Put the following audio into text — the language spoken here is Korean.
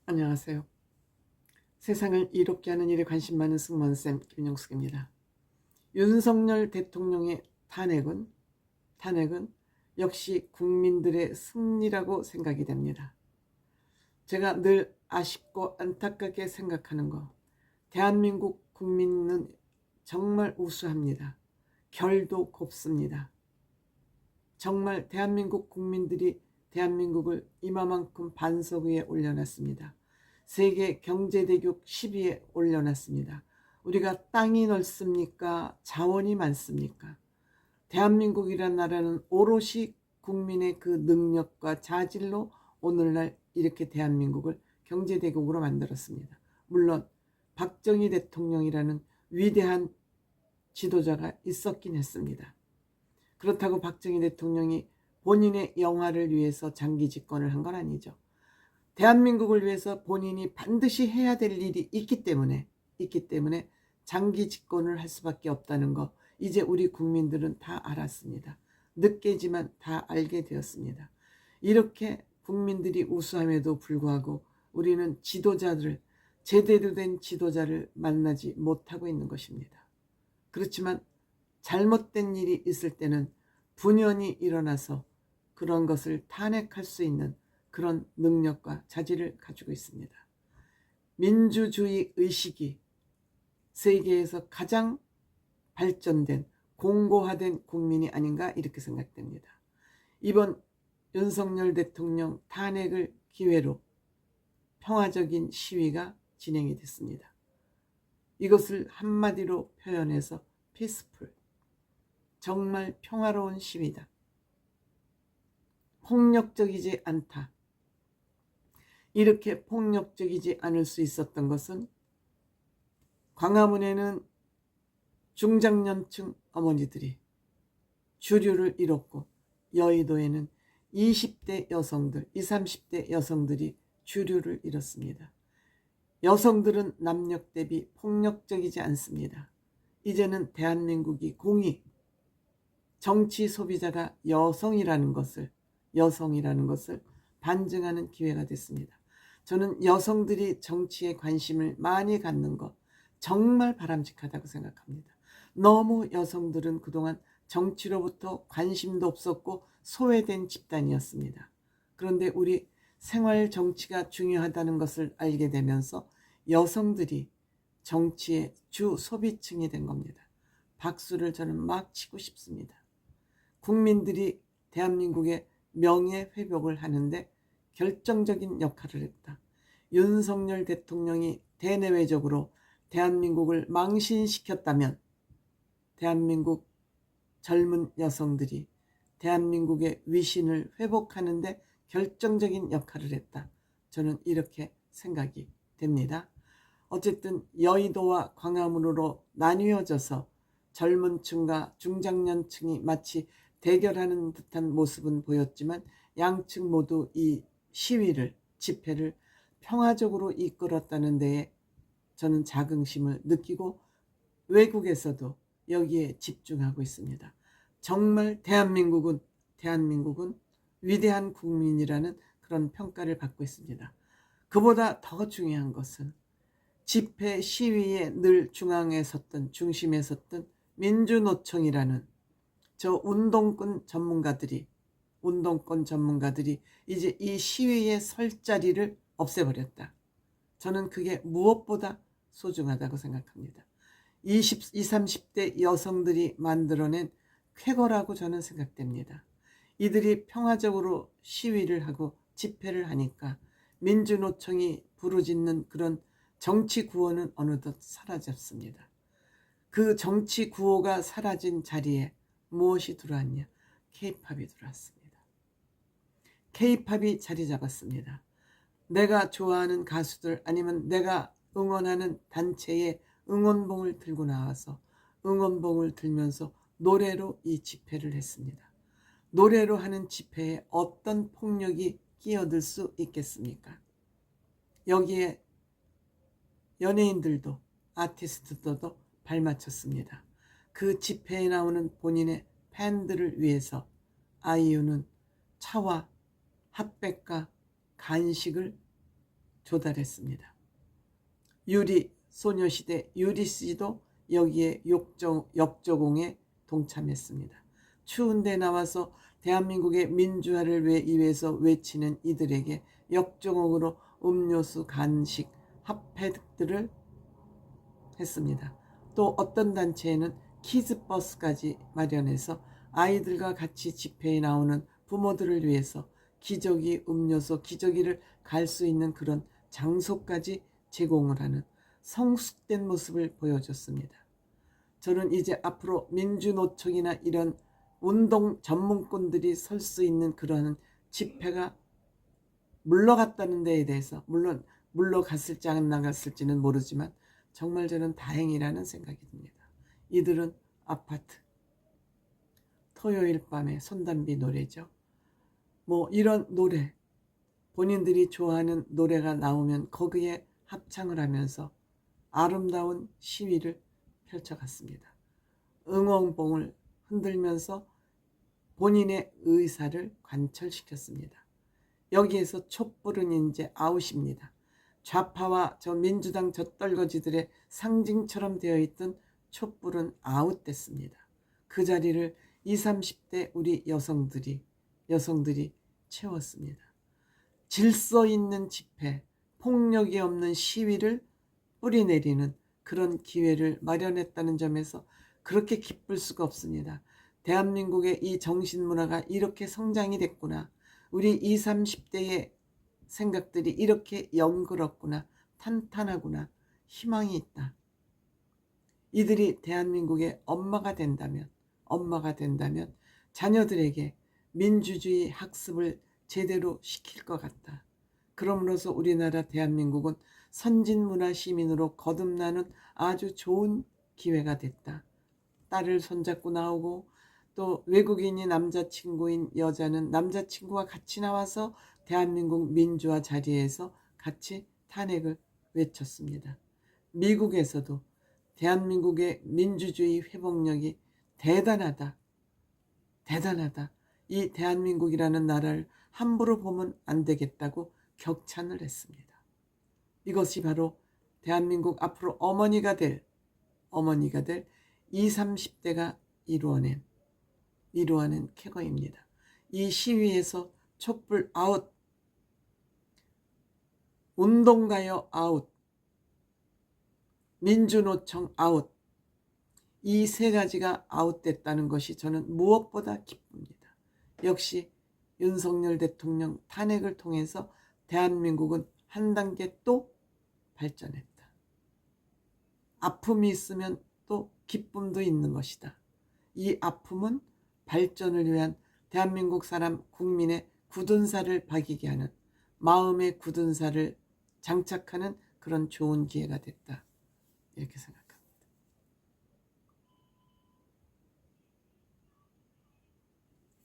안녕하세요. 세상을 이롭게 하는 일에 관심 많은 승무원쌤 김용숙입니다. 윤석열 대통령의 탄핵은 역시 국민들의 승리라고 생각이 됩니다. 제가 늘 아쉽고 안타깝게 생각하는 거, 대한민국 국민은 정말 우수합니다. 결도 곱습니다. 정말 대한민국 국민들이 대한민국을 이마만큼 반석 위에 올려놨습니다. 세계 경제대국 10위에 올려놨습니다. 우리가 땅이 넓습니까? 자원이 많습니까? 대한민국이란 나라는 오롯이 국민의 그 능력과 자질로 오늘날 이렇게 대한민국을 경제대국으로 만들었습니다. 물론 박정희 대통령이라는 위대한 지도자가 있었긴 했습니다. 그렇다고 박정희 대통령이 본인의 영화를 위해서 장기 집권을 한 건 아니죠. 대한민국을 위해서 본인이 반드시 해야 될 일이 있기 때문에 장기 집권을 할 수밖에 없다는 거 이제 우리 국민들은 다 알았습니다. 늦게지만 다 알게 되었습니다. 이렇게 국민들이 우수함에도 불구하고 우리는 제대로 된 지도자를 만나지 못하고 있는 것입니다. 그렇지만 잘못된 일이 있을 때는 분연히 일어나서 그런 것을 탄핵할 수 있는 그런 능력과 자질을 가지고 있습니다. 민주주의 의식이 세계에서 가장 발전된 공고화된 국민이 아닌가 이렇게 생각됩니다. 이번 윤석열 대통령 탄핵을 기회로 평화적인 시위가 진행이 됐습니다. 이것을 한마디로 표현해서 피스풀, 정말 평화로운 시위다. 폭력적이지 않다. 이렇게 폭력적이지 않을 수 있었던 것은 광화문에는 중장년층 어머니들이 주류를 이뤘고 여의도에는 20대 여성들, 20, 30대 여성들이 주류를 이뤘습니다. 여성들은 남녀 대비 폭력적이지 않습니다. 이제는 대한민국이 공히 정치 소비자가 여성이라는 것을 반증하는 기회가 됐습니다. 저는 여성들이 정치에 관심을 많이 갖는 것 정말 바람직하다고 생각합니다. 너무 여성들은 그동안 정치로부터 관심도 없었고 소외된 집단이었습니다. 그런데 우리 생활 정치가 중요하다는 것을 알게 되면서 여성들이 정치의 주 소비층이 된 겁니다. 박수를 저는 막 치고 싶습니다. 국민들이 대한민국의 명예 회복을 하는데 결정적인 역할을 했다. 윤석열 대통령이 대내외적으로 대한민국을 망신시켰다면 대한민국 젊은 여성들이 대한민국의 위신을 회복하는데 결정적인 역할을 했다. 저는 이렇게 생각이 됩니다. 어쨌든 여의도와 광화문으로 나뉘어져서 젊은 층과 중장년층이 마치 대결하는 듯한 모습은 보였지만 양측 모두 이 집회를 평화적으로 이끌었다는 데에 저는 자긍심을 느끼고 외국에서도 여기에 집중하고 있습니다. 정말 대한민국은 위대한 국민이라는 그런 평가를 받고 있습니다. 그보다 더 중요한 것은 집회 시위에 늘 중심에 섰던 민주노총이라는 저 운동권 전문가들이 이제 이 시위에 설 자리를 없애버렸다. 저는 그게 무엇보다 소중하다고 생각합니다. 20, 30대 여성들이 만들어낸 쾌거라고 저는 생각됩니다. 이들이 평화적으로 시위를 하고 집회를 하니까 민주노총이 부르짖는 그런 정치 구호는 어느덧 사라졌습니다. 그 정치 구호가 사라진 자리에 무엇이 들어왔냐? K-팝이 들어왔습니다. K-팝이 자리 잡았습니다. 내가 좋아하는 가수들 아니면 내가 응원하는 단체의 응원봉을 들고 나와서 응원봉을 들면서 노래로 이 집회를 했습니다. 노래로 하는 집회에 어떤 폭력이 끼어들 수 있겠습니까? 여기에 연예인들도 아티스트들도 발맞췄습니다. 그 집회에 나오는 본인의 팬들을 위해서 아이유는 차와 핫백과 간식을 조달했습니다. 유리 소녀시대 유리씨도 여기에 역조공에 동참했습니다. 추운 데 나와서 대한민국의 민주화를 위해서 외치는 이들에게 역조공으로 음료수, 간식, 핫팩들을 했습니다. 또 어떤 단체에는 키즈버스까지 마련해서 아이들과 같이 집회에 나오는 부모들을 위해서 기저귀, 음료수, 기저귀를 갈 수 있는 그런 장소까지 제공을 하는 성숙된 모습을 보여줬습니다. 저는 이제 앞으로 민주노총이나 이런 운동 전문꾼들이 설 수 있는 그러한 집회가 물러갔다는 데에 대해서, 물론 물러갔을지 안 나갔을지는 모르지만 정말 저는 다행이라는 생각이 듭니다. 이들은 아파트, 토요일 밤에 손담비 노래죠. 뭐 이런 노래, 본인들이 좋아하는 노래가 나오면 거기에 합창을 하면서 아름다운 시위를 펼쳐갔습니다. 응원봉을 흔들면서 본인의 의사를 관철시켰습니다. 여기에서 촛불은 이제 아웃입니다. 좌파와 저 민주당 젖떨거지들의 상징처럼 되어 있던 촛불은 아웃됐습니다. 그 자리를 20, 30대 우리 여성들이 채웠습니다. 질서 있는 집회, 폭력이 없는 시위를 뿌리내리는 그런 기회를 마련했다는 점에서 그렇게 기쁠 수가 없습니다. 대한민국의 이 정신문화가 이렇게 성장이 됐구나. 우리 20, 30대의 생각들이 이렇게 영그럽구나. 탄탄하구나. 희망이 있다. 이들이 대한민국의 엄마가 된다면 자녀들에게 민주주의 학습을 제대로 시킬 것 같다. 그럼으로써 우리나라 대한민국은 선진문화 시민으로 거듭나는 아주 좋은 기회가 됐다. 딸을 손잡고 나오고 또 외국인이 남자친구인 여자는 남자친구와 같이 나와서 대한민국 민주화 자리에서 같이 탄핵을 외쳤습니다. 미국에서도 대한민국의 민주주의 회복력이 대단하다. 이 대한민국이라는 나라를 함부로 보면 안 되겠다고 격찬을 했습니다. 이것이 바로 대한민국 앞으로 어머니가 될 20, 30대가 이루어낸 쾌거입니다. 이 시위에서 촛불 아웃, 운동가요 아웃, 민주노총 아웃, 이 세 가지가 아웃됐다는 것이 저는 무엇보다 기쁩니다. 역시 윤석열 대통령 탄핵을 통해서 대한민국은 한 단계 또 발전했다. 아픔이 있으면 또 기쁨도 있는 것이다. 이 아픔은 발전을 위한 대한민국 사람 국민의 굳은 살을 박이게 하는, 마음의 굳은 살을 장착하는 그런 좋은 기회가 됐다. 이렇게 생각합니다.